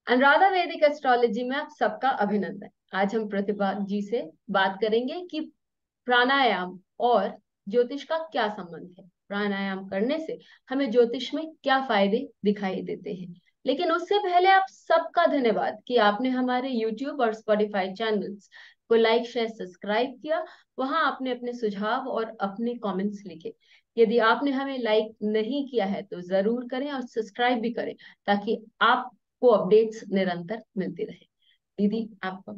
अनुराधा वैदिक एस्ट्रोलॉजी में आप सबका अभिनंदन। आज हम प्रतिभा जी से बात करेंगे कि प्राणायाम और ज्योतिष का क्या संबंध है। प्राणायाम करने से हमें ज्योतिष में क्या फायदे दिखाई देते हैं। लेकिन उससे पहले आप सबका धन्यवाद कि आपने हमारे YouTube और Spotify चैनल्स को लाइक शेयर सब्सक्राइब किया। वहां आपने अपने सुझाव और अपने कमेंट्स लिखे। यदि आपने हमें लाइक नहीं किया है तो जरूर करें और सब्सक्राइब भी करें, ताकि आपको अपडेट्स निरंतर मिलती रहे। दीदी, आपका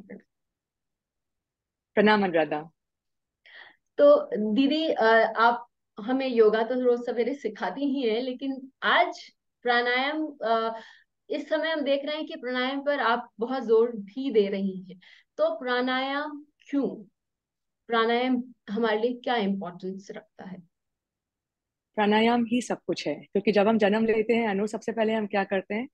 प्रणाम अनुराधा। तो दीदी, आप हमें योगा तो रोज सवेरे सिखाती ही है, लेकिन आज प्राणायाम, इस समय हम देख रहे हैं कि प्राणायाम पर आप बहुत जोर भी दे रही हैं। तो प्राणायाम क्यों? प्राणायाम हमारे लिए क्या इम्पोर्टेंस रखता है? प्राणायाम ही सब कुछ है, क्योंकि जब हम जन्म लेते हैं अनु, सबसे पहले हम क्या करते हैं?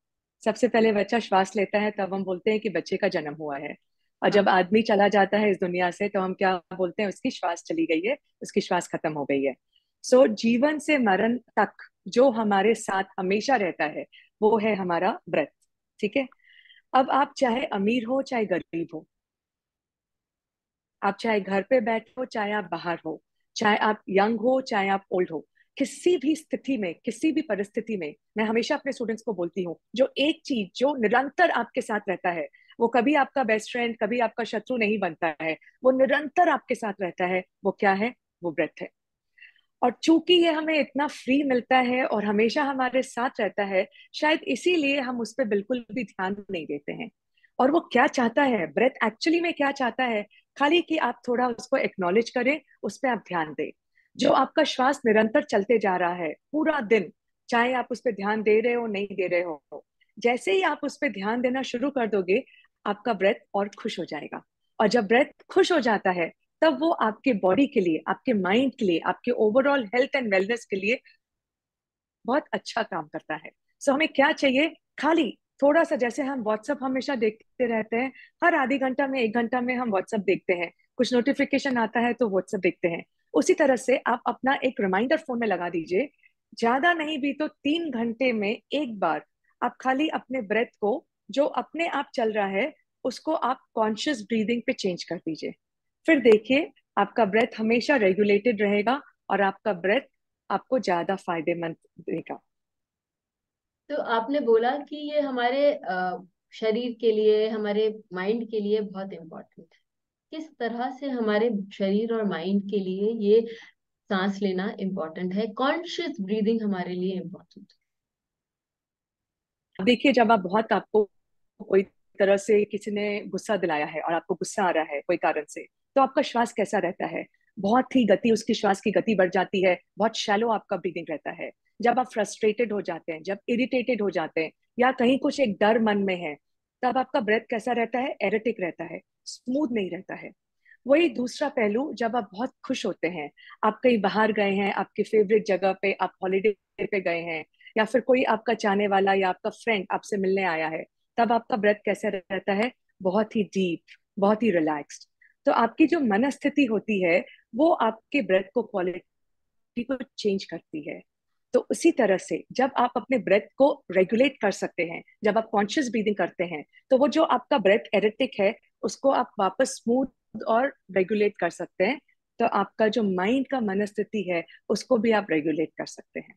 सबसे पहले बच्चा श्वास लेता है, तब हम बोलते हैं कि बच्चे का जन्म हुआ है। और जब हाँ। आदमी चला जाता है इस दुनिया से, तो हम क्या बोलते हैं? उसकी श्वास चली गई है, उसकी श्वास खत्म हो गई है। सो जीवन से मरण तक जो हमारे साथ हमेशा रहता है, वो है हमारा ब्रेथ। ठीक है। अब आप चाहे अमीर हो चाहे गरीब हो, आप चाहे घर पे बैठे हो चाहे आप बाहर हो, चाहे आप यंग हो चाहे आप ओल्ड हो, किसी भी स्थिति में, किसी भी परिस्थिति में, मैं हमेशा अपने स्टूडेंट्स को बोलती हूँ, जो एक चीज जो निरंतर आपके साथ रहता है, वो कभी आपका बेस्ट फ्रेंड, कभी आपका शत्रु नहीं बनता है, वो निरंतर आपके साथ रहता है। वो क्या है? वो ब्रेथ है। और चूंकि ये हमें इतना फ्री मिलता है और हमेशा हमारे साथ रहता है, शायद इसीलिए हम उस पर बिल्कुल भी ध्यान नहीं देते हैं। और वो क्या चाहता है, ब्रेथ एक्चुअली में क्या चाहता है? खाली कि आप थोड़ा उसको एक्नॉलेज करें, उस पर आप ध्यान दें। जो आपका श्वास निरंतर चलते जा रहा है पूरा दिन, चाहे आप उस पर ध्यान दे रहे हो नहीं दे रहे हो, जैसे ही आप उस पर ध्यान देना शुरू कर दोगे, आपका ब्रेथ और खुश हो जाएगा। और जब ब्रेथ खुश हो जाता है, तब वो आपके बॉडी के लिए, आपके माइंड के लिए, आपके ओवरऑल हेल्थ एंड वेलनेस के लिए बहुत अच्छा काम करता है। सो हमें क्या चाहिए? खाली थोड़ा सा, जैसे हम व्हाट्सएप हमेशा देखते रहते हैं, हर आधे घंटा में, एक घंटा में हम व्हाट्सएप देखते हैं, कुछ नोटिफिकेशन आता है तो व्हाट्सएप देखते हैं। उसी तरह से आप अपना एक रिमाइंडर फोन में लगा दीजिए। ज्यादा नहीं भी तो 3 घंटे में एक बार आप खाली अपने ब्रेथ को, जो अपने आप चल रहा है, उसको आप कॉन्शियस ब्रीदिंग पे चेंज कर दीजिए। फिर देखिए, आपका ब्रेथ हमेशा रेगुलेटेड रहेगा और आपका ब्रेथ आपको ज्यादा फायदेमंद देगा। तो आपने बोला कि ये हमारे शरीर के लिए, हमारे माइंड के लिए बहुत इम्पोर्टेंट है। किस तरह से हमारे शरीर और माइंड के लिए ये सांस लेना इम्पोर्टेंट है, कॉन्शियस ब्रीदिंग हमारे लिए इम्पोर्टेंट देखिए, जब आप बहुत, आपको कोई तरह से किसी ने गुस्सा दिलाया है और आपको गुस्सा आ रहा है कोई कारण से, तो आपका श्वास कैसा रहता है? बहुत ही गति, उसकी श्वास की गति बढ़ जाती है, बहुत शैलो आपका ब्रीदिंग रहता है। जब आप फ्रस्ट्रेटेड हो जाते हैं, जब इरिटेटेड हो जाते हैं, या कहीं कुछ एक डर मन में है, तब आपका ब्रेथ कैसा रहता है? एरेटिक रहता है, स्मूथ नहीं रहता है। वही दूसरा पहलू, जब आप बहुत खुश होते हैं, आप कहीं बाहर गए हैं, आपके फेवरेट जगह पे, आप हॉलीडे पे गए हैं, या फिर कोई आपका चाहने वाला या आपका फ्रेंड आपसे मिलने आया है, तब आपका ब्रेथ कैसे रहता है? बहुत ही डीप, बहुत ही रिलैक्स्ड। तो आपकी जो मनस्थिति होती है, वो आपके ब्रेथ को, क्वालिटी को चेंज करती है। तो उसी तरह से जब आप अपने ब्रेथ को रेगुलेट कर सकते हैं, जब आप कॉन्शियस ब्रीदिंग करते हैं, तो वो जो आपका ब्रेथ एरेटिक है, उसको आप वापस स्मूथ और रेगुलेट कर सकते हैं। तो आपका जो माइंड का मनस्थिति है, उसको भी आप रेगुलेट कर सकते हैं।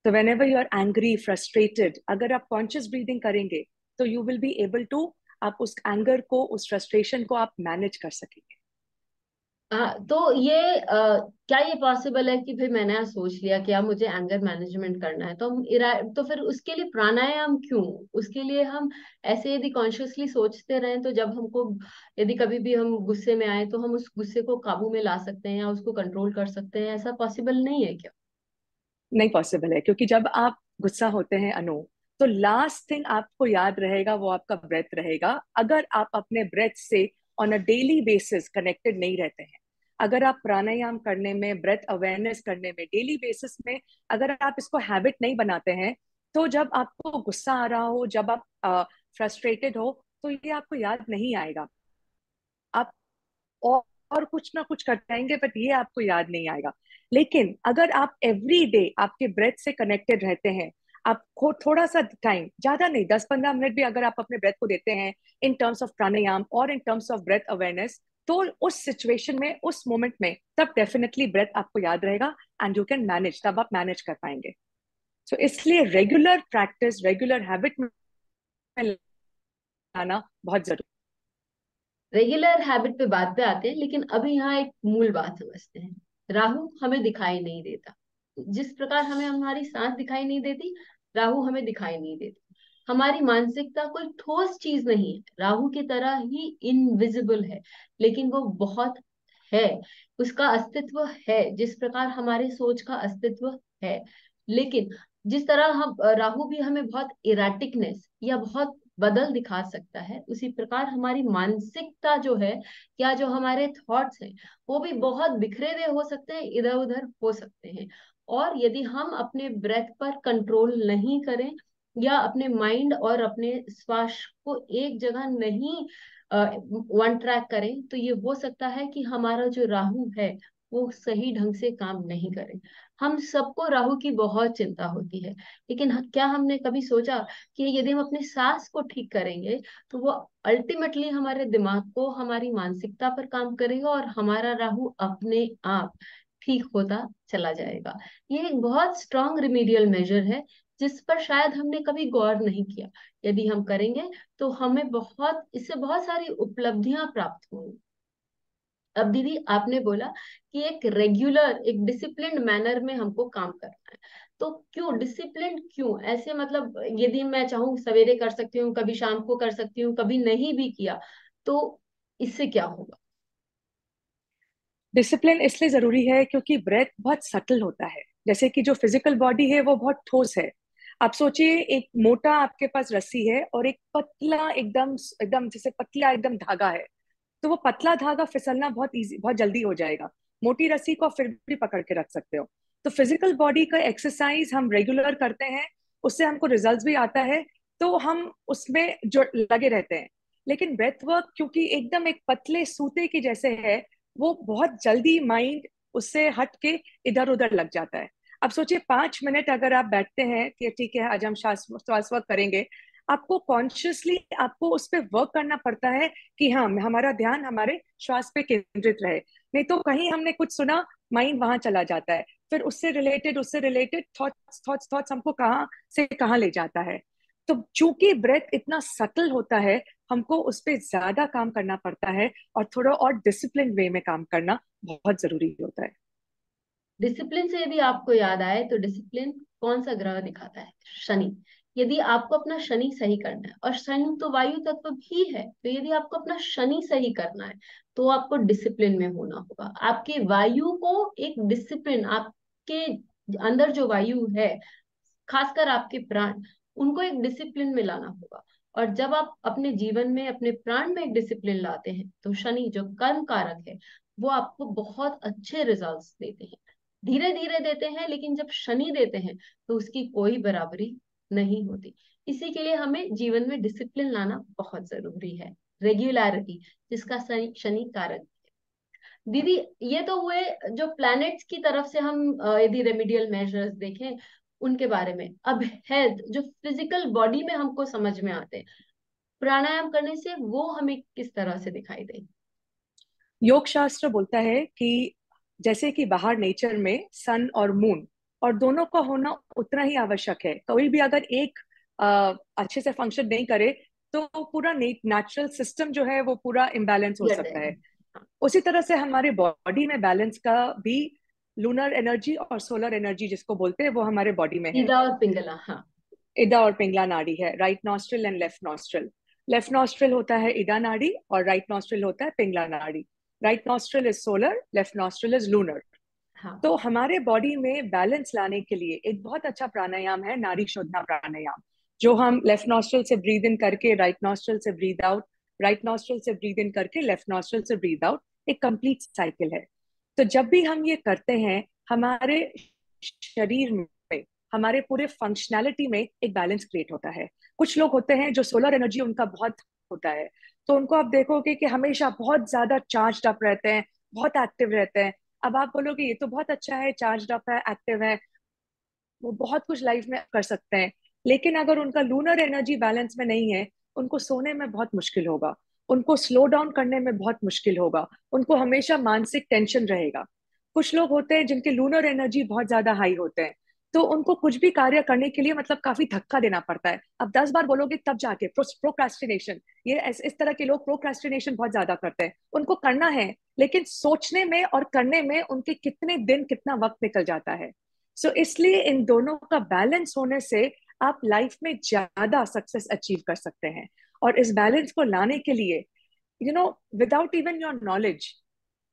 तो whenever you are angry, frustrated, अगर आप कॉन्शियस ब्रीदिंग करेंगे, तो you will be able to, आप उस एंगर को, उस फ्रस्ट्रेशन को आप मैनेज कर सकेंगे। हाँ। तो ये क्या ये पॉसिबल है कि फिर मैंने आज सोच लिया कि अब मुझे एंगर मैनेजमेंट करना है, तो हम तो फिर उसके लिए प्राणायाम क्यों? उसके लिए हम ऐसे यदि कॉन्शियसली सोचते रहें, तो जब हमको, यदि कभी भी हम गुस्से में आए, तो हम उस गुस्से को काबू में ला सकते हैं या उसको कंट्रोल कर सकते हैं। ऐसा पॉसिबल नहीं है क्या? नहीं पॉसिबल है, क्योंकि जब आप गुस्सा होते हैं अनु, तो लास्ट थिंग आपको याद रहेगा वो आपका ब्रेथ रहेगा। अगर आप अपने ब्रेथ से on a daily basis connected नहीं रहते हैं, अगर आप प्राणायाम करने में, ब्रेथ अवेयरनेस करने में, डेली बेसिस में अगर आप इसको हैबिट नहीं बनाते हैं, तो जब आपको गुस्सा आ रहा हो, जब आप फ्रस्ट्रेटेड हो, तो ये आपको याद नहीं आएगा। आप और, और कुछ ना कुछ करते रहेंगे, बट ये आपको याद नहीं आएगा। लेकिन अगर आप एवरी डे आपके ब्रेथ से कनेक्टेड रहते हैं, आपको थोड़ा सा टाइम, ज्यादा नहीं, 10-15 मिनट भी अगर आप अपने ब्रेथ को देते हैं इन टर्म्स ऑफ प्राणायाम और in terms of breath awareness, तो उस सिचुएशन में, उस मोमेंट में, तब डेफिनेटली ब्रेथ आपको याद रहेगा एंड यू कैन मैनेज, तब आप मैनेज कर पाएंगे। सो इसलिए रेगुलर प्रैक्टिस, रेगुलर हैबिट में लाना बहुत जरूरी। रेगुलर हैबिट पे बात पे आते हैं, लेकिन अभी यहाँ एक मूल बात समझते हैं। राहु हमें दिखाई नहीं देता। जिस प्रकार हमें हमारी सांस दिखाई नहीं देती, राहु हमें दिखाई नहीं देती। हमारी मानसिकता कोई ठोस चीज नहीं है, राहु की तरह ही इनविजिबल है, लेकिन वो बहुत है। उसका अस्तित्व है, जिस प्रकार हमारे सोच का अस्तित्व है। लेकिन जिस तरह हम राहु भी हमें बहुत इराटिकनेस या बहुत बदल दिखा सकता है, उसी प्रकार हमारी मानसिकता जो है, या जो हमारे थॉट्स हैं, वो भी बहुत बिखरे हुए हो सकते हैं, इधर उधर हो सकते हैं। और यदि हम अपने ब्रेथ पर कंट्रोल नहीं करें, या अपने माइंड और अपने श्वास को एक जगह नहीं वन ट्रैक करें, तो ये हो सकता है कि हमारा जो राहु है वो सही ढंग से काम नहीं करे। हम सबको राहु की बहुत चिंता होती है, लेकिन क्या हमने कभी सोचा कि यदि हम अपने सांस को ठीक करेंगे, तो वो अल्टीमेटली हमारे दिमाग को, हमारी मानसिकता पर काम करेगा, और हमारा राहु अपने आप ठीक होता चला जाएगा। ये एक बहुत स्ट्रांग रिमीडियल मेजर है, जिस पर शायद हमने कभी गौर नहीं किया। यदि हम करेंगे तो हमें बहुत, इससे बहुत सारी उपलब्धियां प्राप्त होंगी। अब दीदी आपने बोला कि एक रेगुलर, एक डिसिप्लिन्ड मैनर में हमको काम करना है। तो क्यों डिसिप्लिन, क्यों ऐसे, मतलब यदि मैं चाहूँ सवेरे कर सकती हूँ, कभी शाम को कर सकती हूँ, कभी नहीं भी किया, तो इससे क्या होगा? डिसिप्लिन इसलिए जरूरी है क्योंकि ब्रेथ बहुत सटल होता है। जैसे कि जो फिजिकल बॉडी है वो बहुत ठोस है। आप सोचिए, एक मोटा आपके पास रस्सी है और एक पतला, एकदम एकदम जैसे पतला एकदम धागा है। तो वो पतला धागा फिसलना बहुत इजी, बहुत जल्दी हो जाएगा। मोटी रस्सी को आप फिर भी पकड़ के रख सकते हो। तो फिजिकल बॉडी का एक्सरसाइज हम रेगुलर करते हैं, उससे हमको रिजल्ट्स भी आता है, तो हम उसमें जो लगे रहते हैं। लेकिन ब्रेथ वर्क क्योंकि एकदम एक पतले सूते की जैसे है, वो बहुत जल्दी माइंड उससे हट के इधर उधर लग जाता है। अब सोचिए, 5 मिनट अगर आप बैठते हैं कि ठीक है आज हम श्वास श्वास वर्क करेंगे, आपको कॉन्शियसली आपको उस पर वर्क करना पड़ता है कि हाँ, हमारा ध्यान हमारे श्वास पे केंद्रित रहे। नहीं तो कहीं हमने कुछ सुना, माइंड वहां चला जाता है, फिर उससे रिलेटेड थॉट्स थॉट्स थॉट्स हमको कहाँ से कहाँ ले जाता है। तो चूंकि ब्रेथ इतना सटल होता है, हमको उस पर ज्यादा काम करना पड़ता है, और थोड़ा और डिसिप्लिन वे में काम करना बहुत जरूरी होता है। डिसिप्लिन से यदि आपको याद आए, तो डिसिप्लिन कौन सा ग्रह दिखाता है? शनि। यदि आपको अपना शनि सही करना है, और शनि तो वायु तत्व भी है, तो यदि आपको अपना शनि सही करना है, तो आपको डिसिप्लिन में होना होगा। आपके वायु को एक डिसिप्लिन, आपके अंदर जो वायु है, खासकर आपके प्राण, उनको एक डिसिप्लिन में लाना होगा। और जब आप अपने जीवन में, अपने प्राण में एक डिसिप्लिन लाते हैं, तो शनि जो कर्म कारक है, वो आपको बहुत अच्छे रिजल्ट्स देते हैं। धीरे धीरे देते हैं, लेकिन जब शनि देते हैं, तो उसकी कोई बराबरी नहीं होती। इसी के लिए हमें जीवन में डिसिप्लिन लाना बहुत जरूरी है, रेगुलरिटी, जिसका शनि शनि कारक है। दीदी, ये तो हुए जो प्लैनेट्स की तरफ से हम यदि रेमेडियल मेजर्स देखें उनके बारे में। अब हेल्थ, जो फिजिकल बॉडी में हमको समझ में आते हैं, प्राणायाम करने से वो हमें किस तरह से दिखाई दे? योग शास्त्र बोलता है कि जैसे कि बाहर नेचर में सन और मून, और दोनों का होना उतना ही आवश्यक है। कोई भी अगर एक अच्छे से फंक्शन नहीं करे, तो पूरा नेचुरल सिस्टम जो है वो पूरा इम्बैलेंस हो बिगड़ सकता है। जाएगा। उसी तरह से हमारे बॉडी में बैलेंस का भी, लूनर एनर्जी और सोलर एनर्जी जिसको बोलते हैं, वो हमारे बॉडी में है। सीधा और पिंगला, हाँ। इडा और पिंगला नाड़ी है, right nostril and left nostril. Left nostril होता है इडा नाड़ी और राइट नॉस्ट्रल होता है पिंगला नाड़ी। Right nostril is solar, left nostril is lunar. हाँ। तो हमारे बॉडी में बैलेंस लाने के लिए एक बहुत अच्छा प्राणायाम है, नाड़ी शोधना प्राणायाम, जो हम लेफ्ट नॉस्ट्रल से ब्रीद इन करके राइट नॉस्ट्रल से ब्रीद आउट, राइट नॉस्ट्रल से ब्रीद इन करके लेफ्ट नॉस्ट्रल से ब्रीद आउट, एक कंप्लीट साइकिल है। तो जब भी हम ये करते हैं, हमारे शरीर में, हमारे पूरे फंक्शनैलिटी में एक बैलेंस क्रिएट होता है। कुछ लोग होते हैं जो सोलर एनर्जी उनका बहुत होता है, तो उनको आप देखोगे कि हमेशा बहुत ज्यादा चार्ज अप रहते हैं, बहुत एक्टिव रहते हैं। अब आप बोलोगे ये तो बहुत अच्छा है, चार्ज अप है, एक्टिव है, वो बहुत कुछ लाइफ में कर सकते हैं। लेकिन अगर उनका लूनर एनर्जी बैलेंस में नहीं है, उनको सोने में बहुत मुश्किल होगा, उनको स्लो डाउन करने में बहुत मुश्किल होगा, उनको हमेशा मानसिक टेंशन रहेगा। कुछ लोग होते हैं जिनके लूनर एनर्जी बहुत ज्यादा हाई होते हैं, तो उनको कुछ भी कार्य करने के लिए मतलब काफी धक्का देना पड़ता है। अब 10 बार बोलोगे तब जाके प्रोक्रास्टिनेशन, ये इस तरह के लोग प्रोक्रास्टिनेशन बहुत ज्यादा करते हैं। उनको करना है, लेकिन सोचने में और करने में उनके कितने दिन कितना वक्त निकल जाता है। इसलिए इन दोनों का बैलेंस होने से आप लाइफ में ज्यादा सक्सेस अचीव कर सकते हैं। और इस बैलेंस को लाने के लिए, विदाउट इवन योर नॉलेज,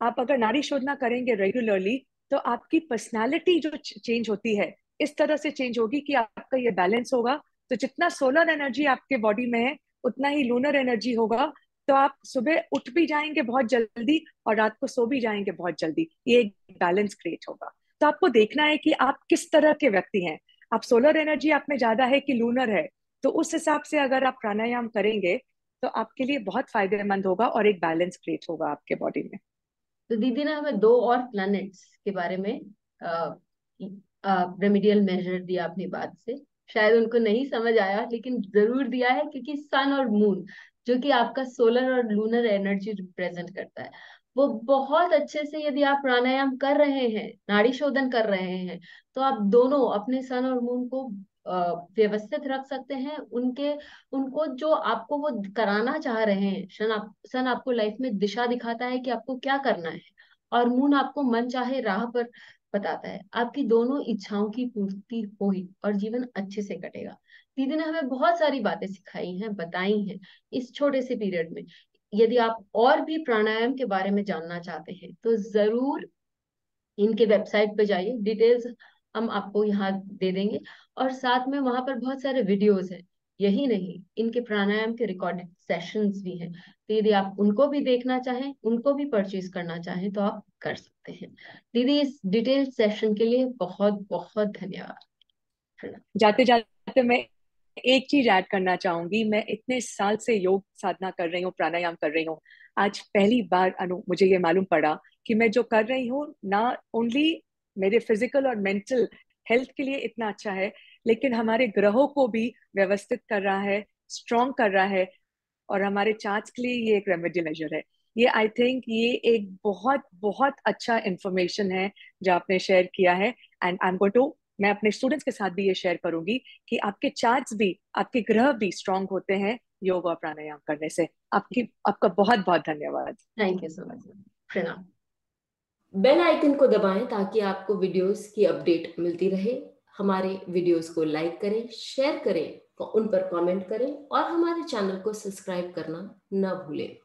आप अगर नाड़ी शोधना करेंगे रेगुलरली, तो आपकी पर्सनालिटी जो चेंज होती है इस तरह से चेंज होगी कि आपका ये बैलेंस होगा। तो जितना सोलर एनर्जी आपके बॉडी में है, उतना ही लूनर एनर्जी होगा। तो आप सुबह उठ भी जाएंगे बहुत जल्दी और रात को सो भी जाएंगे बहुत जल्दी। ये एक बैलेंस क्रिएट होगा। तो आपको देखना है कि आप किस तरह के व्यक्ति हैं। आप सोलर एनर्जी आप में ज्यादा है कि लूनर है, तो उस हिसाब से अगर आप प्राणायाम करेंगे तो आपके लिए बहुत फायदेमंद होगा और एक बैलेंस क्रिएट होगा आपके बॉडी में। तो दीदी ने हमें दो और प्लैनेट्स के बारे में रेमेडियल मेजर दिया अपनी बात से। शायद उनको नहीं समझ आया, लेकिन जरूर दिया है, क्योंकि सन और मून जो कि आपका सोलर और लूनर एनर्जी रिप्रेजेंट करता है, वो बहुत अच्छे से यदि आप प्राणायाम कर रहे हैं, नाड़ी शोधन कर रहे हैं, तो आप दोनों अपने सन और मून को व्यवस्थित रख सकते हैं। उनके उनको जो आपको वो कराना चाह रहे हैं, सन आपको लाइफ में दिशा दिखाता है कि आपको क्या करना है, और मून आपको मन चाहे राह पर बताता है। आपकी दोनों इच्छाओं की पूर्ति होगी और जीवन अच्छे से कटेगा। दीदी ने हमें बहुत सारी बातें सिखाई हैं, बताई हैं इस छोटे से पीरियड में। यदि आप और भी प्राणायाम के बारे में जानना चाहते हैं, तो जरूर इनके वेबसाइट पे जाइए, डिटेल्स हम आपको यहाँ दे देंगे। और साथ में वहां पर बहुत सारे वीडियोस हैं, यही नहीं, इनके प्राणायाम के रिकॉर्डेड सेशंस भी हैं। तो यदि आप उनको भी देखना चाहें, उनको भी परचेज करना चाहें, तो आप कर सकते हैं। दीदी, इस डिटेल सेशन के लिए बहुत बहुत धन्यवाद। जाते जाते मैं एक चीज ऐड करना चाहूंगी। मैं इतने साल से योग साधना कर रही हूँ, प्राणायाम कर रही हूँ। आज पहली बार मुझे ये मालूम पड़ा कि मैं जो कर रही हूँ ना ओनली मेरे फिजिकल और मेंटल हेल्थ के लिए इतना अच्छा है, लेकिन हमारे ग्रहों को भी व्यवस्थित कर रहा है, स्ट्रॉन्ग कर रहा है। और हमारे चार्ट्स के लिए ये एक रेमेडी मेजर है। ये आई थिंक ये एक बहुत बहुत अच्छा इंफॉर्मेशन है जो आपने शेयर किया है। And I am going to, मैं अपने स्टूडेंट्स के साथ भी ये शेयर करूंगी कि आपके चार्ट्स भी, आपके ग्रह भी स्ट्रांग होते हैं योग और प्राणायाम करने से। आपका बहुत बहुत धन्यवाद। Thank you so much. प्रणाम। बेल आइकन को दबाएं ताकि आपको वीडियोस की अपडेट मिलती रहे। हमारे वीडियोस को लाइक करें, शेयर करें, उन पर कमेंट करें और हमारे चैनल को सब्सक्राइब करना न भूलें।